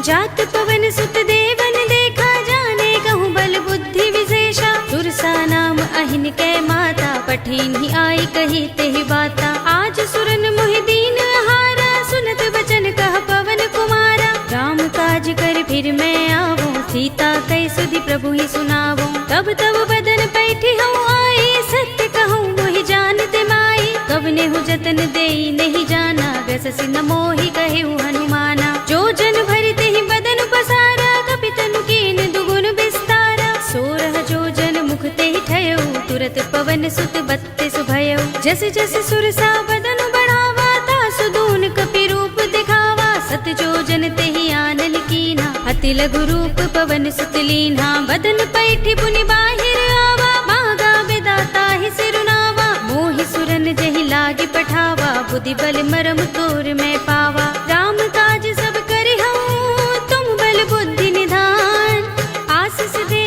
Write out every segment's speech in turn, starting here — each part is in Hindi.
जात पवन सुत देवन देखा जाने कहूँ बल बुद्धि विशेषा। सुरसा नाम अहिन कै माता पठीन ही आई कही तेहि बाता। आज सुरन मोहि दीन हारा सुनत बचन कह पवन कुमारा। राम काज कर फिर मैं आवूं सीता कई सुधि प्रभु ही सुनावूं। तब तब बदन पैठी हूँ आई सत्य कहूँ मोहि जानते माई। कवने हूँ जतन देई नहीं जाना व्यससि न मोहि कहूँ हनुमाना। जो जन भरिते ही बदन पसारा कपितनु कीन दुगुन विस्तारा। सोरह जो जन मुख ते ही ठयो तुरत पवन सुत 32 भयो। जस जस सुरसा बदन बढ़ावा तासु दून कपि रूप दिखावा। सत जो जन ते ही आनन कीना अति लघु रूप पवन सुत लीन्हा। बदन पैठी पुनि बाहिर आवा मागा विदाता ही सिरुनावा। मोहि सुरन जहि लागे पठावा बुद्धि बल मरम तोर मैं पावा। राम काज सब करि हूँ तुम बल बुद्धि निधान। आशीष दे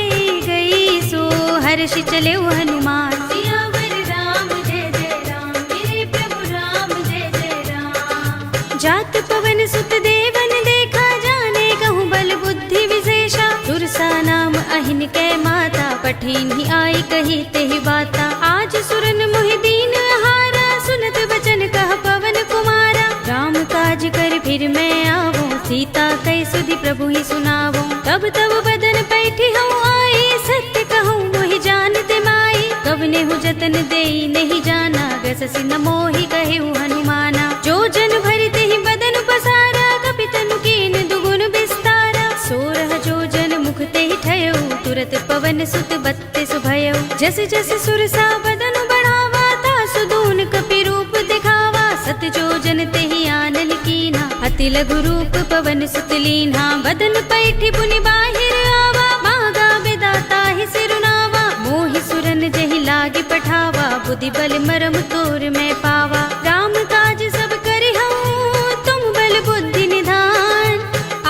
गई सो हर्षि चले हनुमान। सियावर राम जय जय राम मेरे प्रभु राम जय जय राम। जात पवन सुत देवन देखा जाने कहूँ बल बुद्धि विशेषा। सुरसा नाम अहिन कै माता पठीन ही आई कही तेहि बाता। आज सुरन मोहि दीन हारा सुनत बचन कह पवन कुमारा। राम काज कर फिर मैं आवूं सीता कई सुधि प्रभु ही सुनावूं। तब तब बदन पैठी हूँ आई सत्य कहूँ मोहि जानते माई। कवने हूँ जतन देई नहीं जाना व्यससि न मोहि कहूँ हनुमाना। जो जन भरिते ही बदन पसारा कपितनु कीन दुगुन विस्तारा। सोरह जो जन मुख ते ही ठयो तुरत पवन सुत 32 भयो। जस जस सुरसा बदन बढ़ावा तासु दून कपि रूप दिखावा। सत जो जन ते ही आनन कीना अति लघु रूप पवन सुत लीन्हा। बदन पैठी पुनि बाहिर आवा मागा विदाता ही सिरुनावा। मोहि सुरन जहि लागे पठावा बुद्धि बल मरम तोर मैं पावा। राम काज सब करि हूँ तुम बल बुद्धि निधान।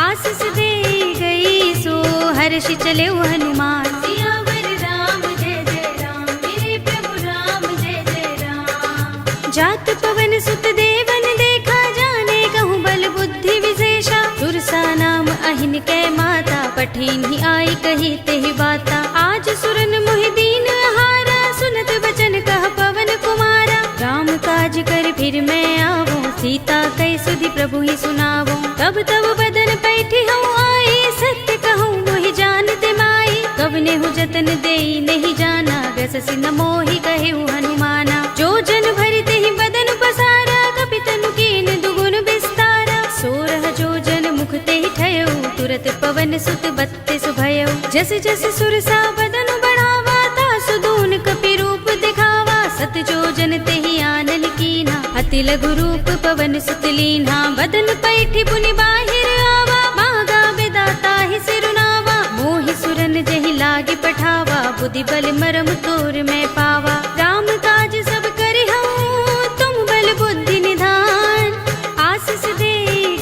आशीष दे गई सो हर्षि चले हनुमान। सियावर राम जय जय राम मेरे प्रभु राम जय जय राम। जात पवन सुत देवन देखा जाने कहूँ बल बुद्धि विशेषा। सुरसा नाम अहिन कै माता पठीन ही आई कही तेहि बाता। आज सुरन मोहि दीन हारा सुनत बचन कह पवन कुमारा। राम काज कर फिर मैं आवूं सीता कई सुधि प्रभु ही सुनावूं। तब तब बदन पैठी हूँ आई सत्य कहूँ मोहि जानते माई। कवने हूँ जतन देई नहीं जाना व्यससि न मोहि कहूँ हनुमाना। जो जन भरिते ही बदन पसारा कपितनु कीन दुगुन विस्तारा। सोरह जो जन मुख ते ही ठयो तुरत पवन सुत 32 भयो। जस जस सुरसा बदन बढ़ावा तासु दून कपि रूप दिखावा। सत जो जन ते ही आनन कीना अति लघु रूप पवन सुत लीन्हा। बदन पैठी पुनि बाहिर आवा मागा विदाता ही सिरुनावा। मोहि सुरन जहि लागे पठावा बुद्धि बल मरम तोर मैं पावा। राम काज सब करि हूँ तुम बल बुद्धि निधान। आशीष दे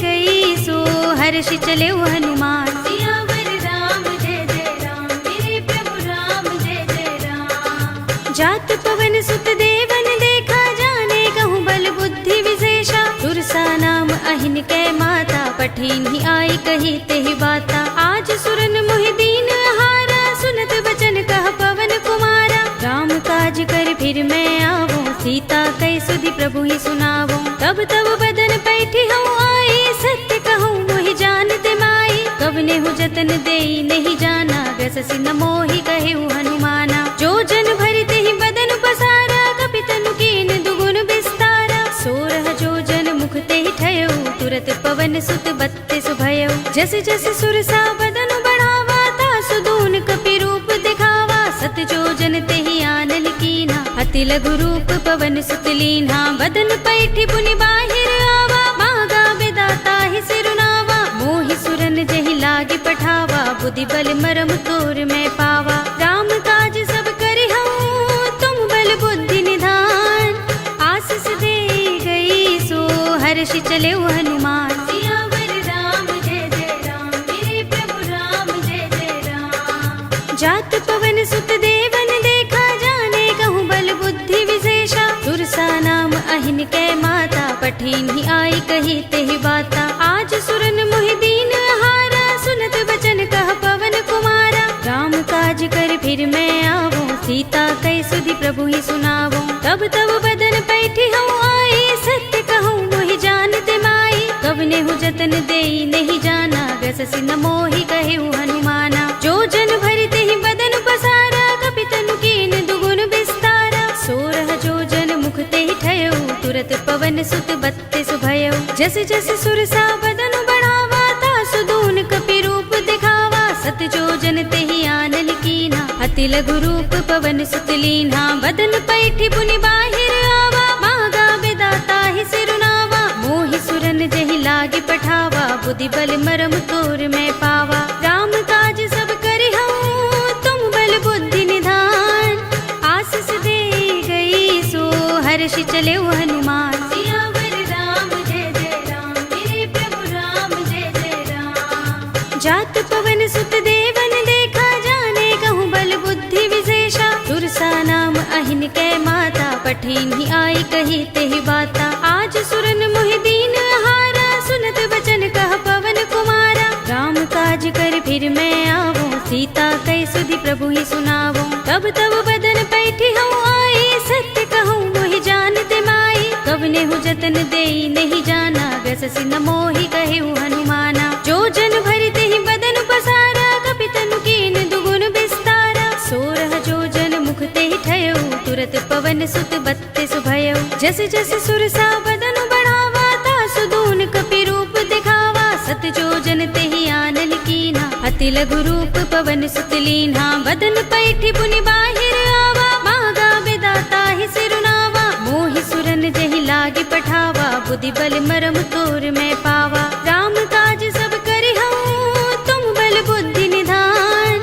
गई सो हर्षि चले हनुमान। सियावर राम जय जय राम मेरे प्रभु राम जय जय राम। जात पवन सुत देवन देखा जाने कहूँ बल बुद्धि विशेषा। सुरसा नाम अहिन कै माता पठीन ही आई कही तेहि बाता। आज सुरन मोहि दीन हारा सुनत बचन कह पवन कुमारा। राम काज कर फिर मैं आवूं सीता कई सुधि प्रभु ही सुनावूं। तब तब बदन पैठी हूँ आई सत्य कहूँ मोहि जानते माई। कवने हूँ जतन देई नहीं जाना व्यससि न मोहि कहूँ हनुमाना। जो जन भरिते ही बदन पसारा कपितनु कीन दुगुन विस्तारा। सोरह जो जन मुख ते ही ठयो तुरत पवन सुत 32 भयो। जस जस सुरसा बदन बढ़ावा तासु दून कपि रूप दिखावा। सत जो जन ते ही आनन कीना अति लघु रूप पवन सुत लीन्हा। बदन पैठी पुनि बाहिर आवा मागा विदाता ही सिरुनावा। मोहि सुरन जहि लागे पठावा बुद्धि बल मरम तोर मैं पावा। राम काज सब करि हूँ तुम बल बुद्धि निधान। आशीष दे गई सो हर्षि चले हनुमान। सियावर राम जय जय राम मेरे प्रभु राम जय जय राम। जात पवन सुत देवन देखा जाने कहूँ बल बुद्धि विशेषा। सुरसा नाम अहिन कै माता पठीन ही आई कही तेहि बाता। आज सुरन मोहि दीन हारा प्रभु ही सुनावो। तब तब बदन पैठी हूँ आई, सत्य कहूँ मोहि जानते माई। कवने हूँ जतन देई नहीं जाना, ग्रससि न मोहि कहे हनुमाना। जो जन भरिते ही बदन पसारा, कपि तनु कीन दुगुन विस्तारा। 16 जो जन मुख ते ही ठयो, तुरत पवन सुत 32 भयो। जस जस सुरसा बदन बढ़ावा, तासु दून कपि रूप दिखावा। 7 जो जन ते ही आनल कीना, अति लघु रूप पवन सुत लीन्हा। बदन पैठी पुनि बाहिर आवा, मागा विदाता ही सिरुनावा। मोहि सुरन जहि लागी पठावा, बुद्धि बल मरम तोर में पावा। राम काज सब करि हूँ, तुम बल बुद्धि निधान। आशीष दे गई सो हर्षि चले हनुमान। सियावर राम जय जय राम, मेरे प्रभु राम जय जय राम। जात पवन सुत देवन देखा, जाने कहूँ बल बुद्धि विशेषा। सुरसा नाम अहिन कै माता, पठिन ही आई कही ते ही बाता। आज सुरन मोहि दीन हारा, सुनत बचन कह पवन कुमारा। राम काज कर फिर मैं आवो, सीता कै सुधि प्रभु ही सुनावो। तब तब बदन पैठी हूँ आई, सत्य कहूँ मोहि जानते माई। कवने हूँ जतन देई नहीं जाना, ग्रससि न मोहि कहे हनुमाना। जो जन भरिते ही बदन पसारा, कपि तनु कीन दुगुन विस्तारा। 16 जो जन मुख ते ही ठयो, तुरत पवन सुत 32 भयो। जस जस सुरसा बदन बढ़ावा, तासु दून कपि रूप दिखावा। 7 जो जन ते ही आनल कीना, अति लघु रूप पवन सुत लीन्हा। बदन पैठी पुनि बाहिर आवा, मागा विदाता ही सिरुनावा। मोहि सुरन जहि लागी पठावा, बुद्धि बल मरम तोर में पावा। राम काज सब करि हूँ, तुम बल बुद्धि निधान।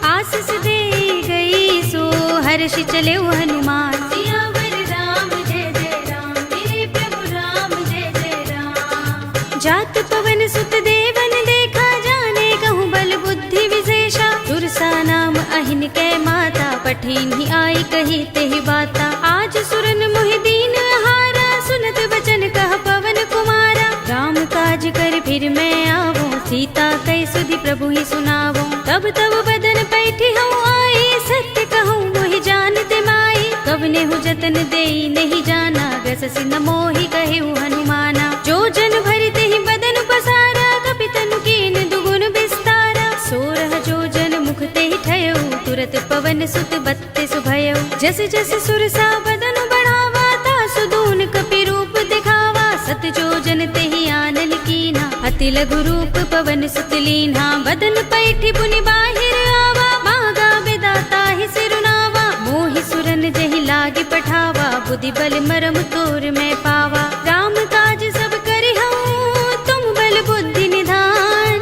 आशीष दे गई सो हर्षि चले हनुमान। सियावर राम जय जय राम, मेरे प्रभु राम जय जय राम। जात पवन सुत देवन देखा, जाने कहूँ बल बुद्धि विशेषा। सुरसा नाम अहिन कै माता, पठिन ही आई कही ते ही बाता। आज सुरन मोहि दीन हारा, सुनत बचन कह पवन कुमारा। राम काज कर फिर मैं आवो, सीता कै सुधि प्रभु ही सुनावो। तब तब बदन पैठी हूँ आई, सत्य कहूँ मोहि जानते माई। कवने हूँ जतन देई नहीं जाना, ग्रससि न मोहि कहे हनुमाना। जो जन भरिते ही बदन पसारा, कपि तनु कीन दुगुन विस्तारा। 16 जो जन मुख ते ही ठयो, तुरत पवन सुत 32 भयो। जस जस सुरसा बदन बढ़ावा, तासु दून कपि रूप दिखावा। 7 जो जन ते ही आनल कीना, अति लघु रूप पवन सुत लीन्हा। बदन पैठी पुनि बाहिर आवा, मागा विदाता ही सिरुनावा। मोहि सुरन जहि लागी पठावा, बुद्धि बल मरम तोर में पावा। राम काज सब करि हूँ, तुम बल बुद्धि निधान।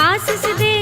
आशीष दे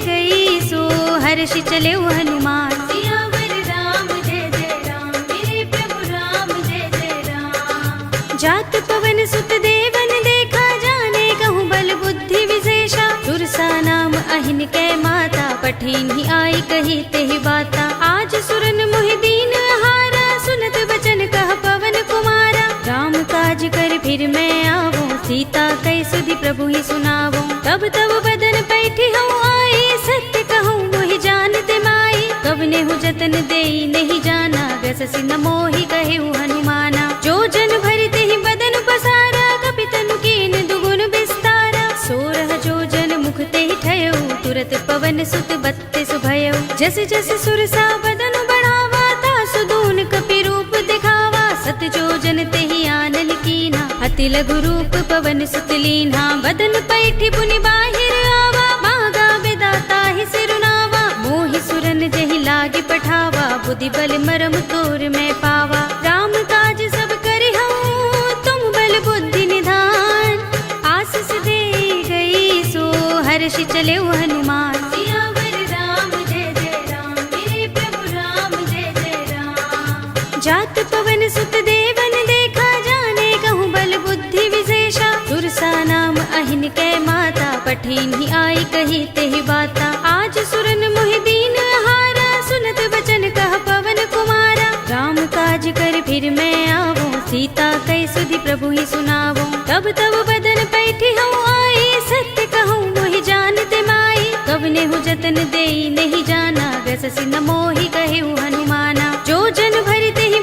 गई सो हर्षि चले हनुमान। सियावर राम जय जय राम, मेरे प्रभु राम जय जय राम। जात पवन सुत देवन देखा, जाने कहूँ बल बुद्धि विशेषा। सुरसा नाम अहिन कै माता, पठिन ही आई कही ते ही बाता। आज सुरन मोहि दीन हारा, सुनत बचन कह पवन कुमारा। राम काज कर फिर मैं आवो, सीता कै सुधि प्रभु ही सुनावो। तब तब बदन पैठी हूँ आई, सत्य कहूँ मोहि जानते माई। कवने हूँ जतन देई नहीं जाना, ग्रससि न मोहि कहे हनुमाना। जो जन भरिते ही बदन पसारा, कपि तनु कीन दुगुन विस्तारा। 16 जो जन मुख ते ही ठयो, तुरत पवन सुत 32 भयो। जस जस सुरसा बदन बढ़ावा, तासु दून कपि रूप दिखावा। 7 जो जन ते ही आनल कीना, अति लघु रूप पवन सुत लीन्हा। बदन पैठी पुनि बाहिर आवा, मागा विदाता ही सिरुनावा। मोहि सुरन जहि लागी पठावा, बुद्धि बल मरम तोर में पावा। राम काज सब करि हूँ, तुम बल बुद्धि निधान। आशीष दे गई सो हर्षि चले हनुमान। सियावर राम जय जय राम, मेरे प्रभु राम जय जय राम। जात पवन सुत देवन देखा, जाने कहूँ बल बुद्धि विशेषा। सुरसा नाम अहिन कै माता, पठिन ही आई कही ते ही बाता। आज सुरन मोहि दीन हारा, सुनत बचन कह पवन कुमारा। राम काज कर फिर मैं आवो, सीता कै सुधि प्रभु ही सुनावो। तब तब बदन पैठी हूँ आई, सत्य कहूँ मोहि जानते माई। कवने हूँ जतन देई नहीं जाना, ग्रससि न मोहि कहे हनुमाना। जो जन भरिते ही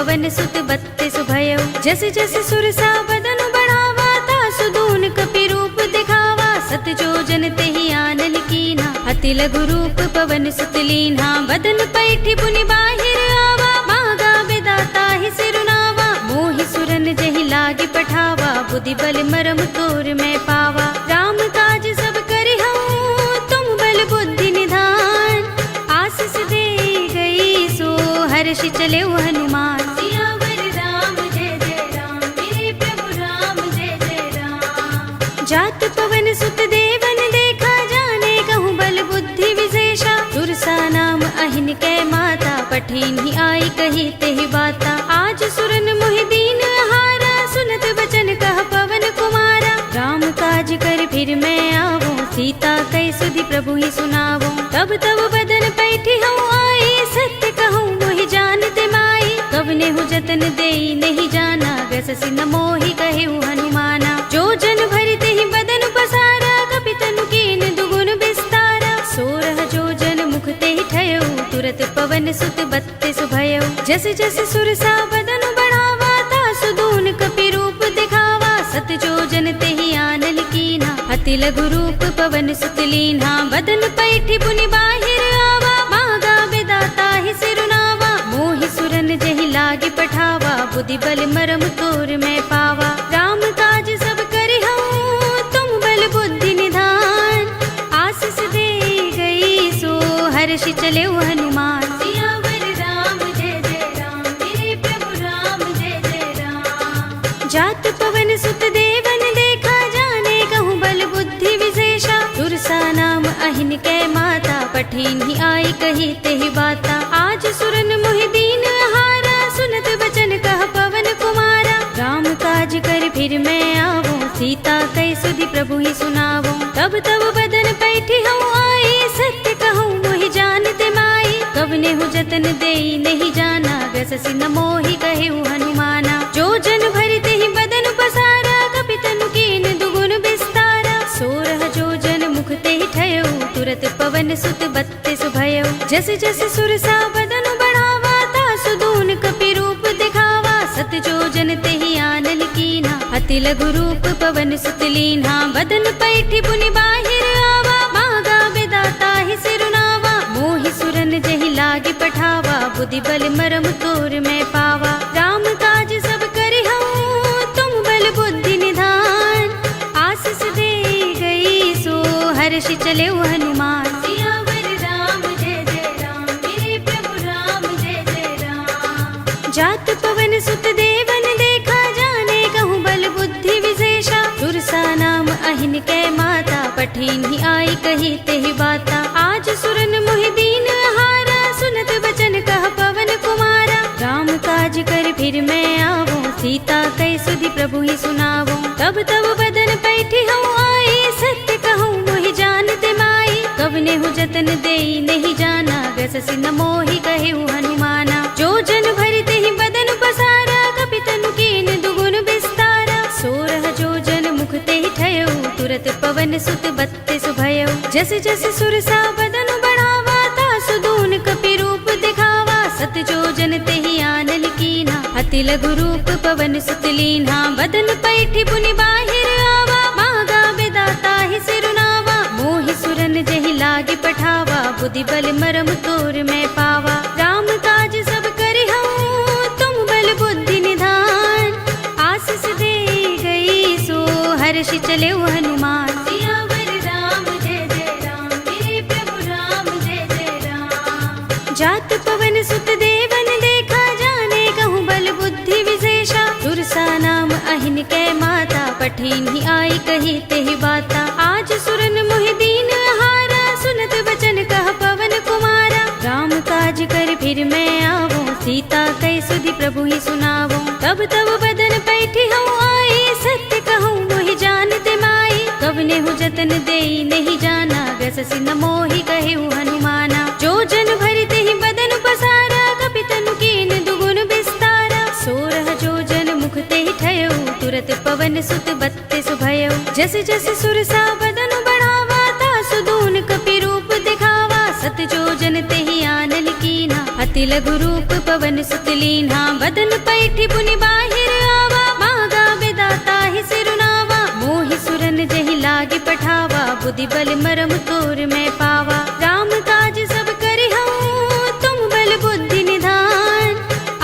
पवन सुत 32 भयो। जस जस सुरसा बदन बढ़ावा तासु दून कपि रूप दिखावा। सत जोजन तेहि आनल कीन्हा अति लघु रूप पवन सुत लीन्हा। बदन पैठी पुनि बाहिर आवा मागा विदाता ही सिरुनावा। मोहि सुरन जहि लागी पठावा बुद्धि बल मरम तोर मैं पावा। राम काज सब करिहउँ तुम बल बुद्धि निधान। आशीष दे गई सो हर्षि चले हनुमान। सियावर राम जय जय राम मेरे प्रभु राम जय जय राम। जात पवन सुत देवन देखा जाने कहूँ बल बुद्धि विशेषा। सुरसा नाम अहिन कै माता पठीन ही आई कही तेहि बाता। आज सुरन मोहि दीन हारा सुनत बचन कह पवन कुमारा। राम काज कर फिर मैं आवो सीता कै सुधि प्रभु ही सुनावो। तब तब बदन पैठी हूँ आई सत्य कहूँ मोहि जानते माई। कवने हूँ जतन देई नहीं जाना गससि न मोहि कहे हनुमाना। जो जन भरते ही बदन पसारा कपि तनु कीन दुगुन विस्तारा। 16 जो जन मुख ते ही ठयो तुरत पवन सुत 32 भयो। जस जस सुरसा बदन बढ़ावा तासु दून कपि रूप दिखावा। सत जो जन तेहि आनल कीन्हा अति लघु रूप पवन सुत लीन्हा। बदन पैठी पुनि बाहिर आवा मागा विदाता ही सिरुनावा। मोहि सुरन जहि लागी पठावा बुद्धि बल मरम तोर मैं पावा। राम काज सब करिहउँ तुम बल बुद्धि निधान। आशीष दे गई सो हर्षि चले हनुमान। सियावर राम जय जय राम मेरे प्रभु राम जय जय राम। जात पवन सुत देवन देखा जाने कहूँ बल बुद्धि विशेषा। सुरसा नाम अहिन कै माता पठीन ही आई कही तेहि बाता। आज सुरन मोहि दीन हारा सुनत बचन कह पवन कुमारा। राम काज कर फिर मैं आवो सीता कै सुधि प्रभु ही सुनावो। तब तब बदन पैठी हूँ आई सत्य कहूँ मोहि जानते माई। कवने हूँ जतन देई नहीं जाना गससि न मोहि कहे हनुमाना। जो जन भरते ही बदन पसारा कपि तनु कीन दुगुन विस्तारा। 16 जो जन मुख ते ही ठयो तुरत पवन सुत 32 भयो। जस जस सुरसा बदन बढ़ावा तासु दून कपि रूप दिखावा। सत जो जन तेहि आनल कीन्हा अति लघु रूप पवन सुत लीन्हा। बदन पैठी पुनि बाहिर आवा मागा विदाता ही सिरुनावा। मोहि सुरन जहि लागी पठावा बुद्धि बल मरम तोर मैं पावा। राम काज सब करिहउँ तुम बल बुद्धि निधान। आशीष दे गई सो हर्षि चले हनुमान। सियावर राम जय जय राम मेरे प्रभु राम जय जय राम। जात पवन सुत देवन देखा जाने कहूँ बल बुद्धि विशेषा। सुरसा नाम अहिन कै माता पठीन ही आई कही तेहि बाता। आज सुरन मोहि दीन हारा सुनत बचन कह पवन कुमारा। राम काज कर फिर मैं आवो सीता कै सुधि प्रभु ही सुनावो। तब तब बदन पैठी हूँ आई सत्य कहूँ मोहि जानते माई। कवने हूँ जतन देई नहीं जाना गससि न मोहि कहे हनुमाना। जो जन भरते ही बदन पसारा कपि तनु कीन दुगुन विस्तारा। 16 जो जन मुख ते ही ठयो तुरत पवन सुत 32 भयो। जस जस सुरसा बदन बढ़ावा तासु दून कपि रूप दिखावा। सत जो जन तेहि आनल कीन्हा अति लघु रूप पवन सुत लीन्हा। बदन पैठी पुनि बाहिर आवा मागा विदाता ही सिरुनावा। मोहि सुरन जहि लागी पठावा बुद्धि बल मरम तोर मैं पावा। राम काज सब करिहउँ तुम बल बुद्धि निधान। आशीष दे गई सो हर्षि चले हनुमान। सियावर राम जय जय राम मेरे प्रभु राम जय जय राम। जात पवन सुत देवन देखा जाने कहूँ बल बुद्धि विशेषा। सुरसा नाम अहिन कै माता पठीन ही आई कही तेहि बाता। आज सुरन मोहि दीन हारा सुनत बचन कह पवन कुमारा। राम काज कर फिर मैं आवो सीता कै सुधि प्रभु ही सुनावो। तब तब बदन पैठी हूँ आई सत्य कहूँ मोहि जानते माई। कवने हूँ जतन देई नहीं जाना गससि न मोहि कहे हनुमाना। जो जन भरते ही बदन पसारा कपि तनु कीन दुगुन विस्तारा। 16 जो जन मुख ते ही ठयो तुरत पवन सुत 32 भयो। जस जस सुरसा बदन बढ़ावा तासु दून कपि रूप दिखावा। सत जो जन ते ही आनल कीना। अति लघु रूप पवन सुत लीन्हा, बदन पैठी पुनि बाहिर आवा। मांगा बेदाता ही सिरुनावा, मोहि सुरन जहि लागे पठावा। बुद्धि बल मरम तोर मैं पावा, राम काज सब करिहउँ तुम बल बुद्धि निधान।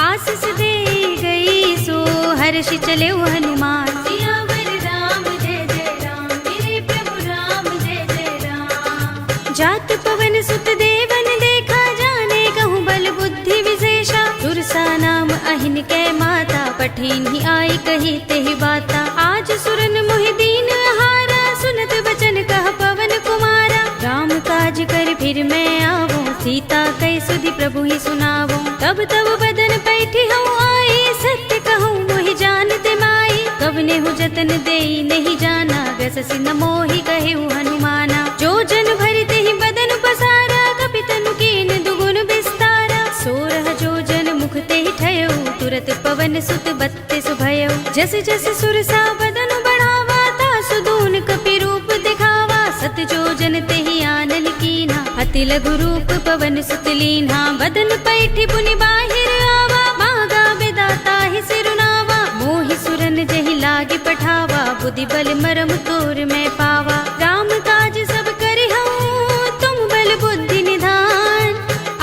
आशीष दे गई सो हर्षि चले हनुमान। सियावर राम जय जय राम, मेरे प्रभु राम जय जय राम। जात पवन सुत देवन देखा, जाने कहूँ बल बुद्धि विशेषा। सुरसा नाम अहिन कै माता, पठिन ही आई कही तेहि बाता। आज सुरन मोहि दीन हारा, सुनत बचन कह पवन कुमारा। राम काज कर फिर मैं आवो, सीता कै सुधि प्रभु ही सुनावो। तब तब बदन पैठी हूँ आई, सत्य कहूँ मोहि जानते माई। कवने हूँ जतन देई नहीं जाना, व्यससि न मोहि कहेउ हनुमाना। जो जन भरते ही बदन पसारा, कपि तनु कीन दुगुन विस्तारा। सोरह जो जन मुख ते ही ठयउ, तुरत पवन सुत 32 भयउ। जस जस सुरसा बदन बढ़ावा, तासु दून कपि रूप दिखावा। सत जो जन ते ही आनल कीना, अति लघु रूप पवन सुत लीन्हा। बदन पैठी पुनि बाहिर आवा, मांगा बेदाता ही सिरुनावा। मोहि सुरन जहि लागे पठावा, बुद्धि बल मरम तोर मैं पावा। राम काज सब करिहउँ तुम बल बुद्धि निधान।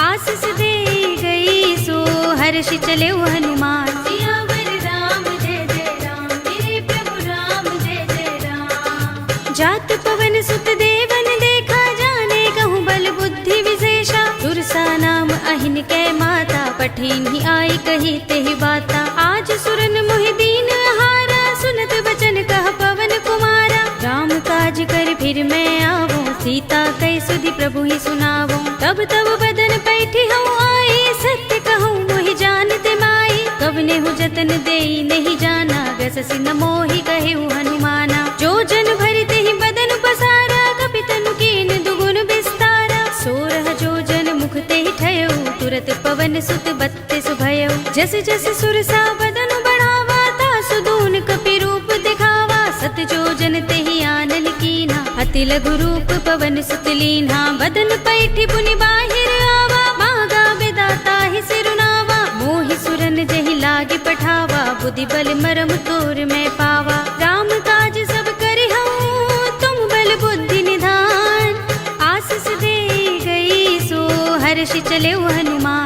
आशीष दे गई सो हर्षि चले हनुमान। सियावर राम जय जय राम, मेरे प्रभु राम जय जय राम। जात पवन सुत देवन देखा, जाने कहूँ बल बुद्धि विशेषा। सुरसा नाम अहिन कै माता, पठिन ही आई कही तेहि बाता। आज सुरन मोहि दीन हारा, सुनत बचन कह पवन कुमारा। राम काज कर फिर मैं आवो, सीता कै सुधि प्रभु ही सुनावो। तब तब बदन पैठी हूँ आई, सत्य कहूँ मोहि जानते माई। कवने हूँ जतन देई नहीं जाना, व्यससि न मोहि कहेउ हनुमाना। जो जन भरते ही बदन पसारा, कपि तनु कीन दुगुन विस्तारा। सोरह जो जन मुख ते ही ठयउ, तुरत पवन सुत 32 भयउ। जस जस सुरसा बदन बढ़ावा, तासु दून कपि रूप दिखावा। सत जो जन ते ही आनल कीना, अति लघु रूप पवन सुत लीन्हा। बदन पैठी पुनि बाहिर आवा, मांगा बेदाता ही सिरुनावा। मोहि सुरन जहि लागे पठावा, बुद्धि बल मरम तोर मैं पावा। राम काज सब करिहउँ तुम बल बुद्धि निधान। आशीष दे गई सो हर्षि चले हनुमान।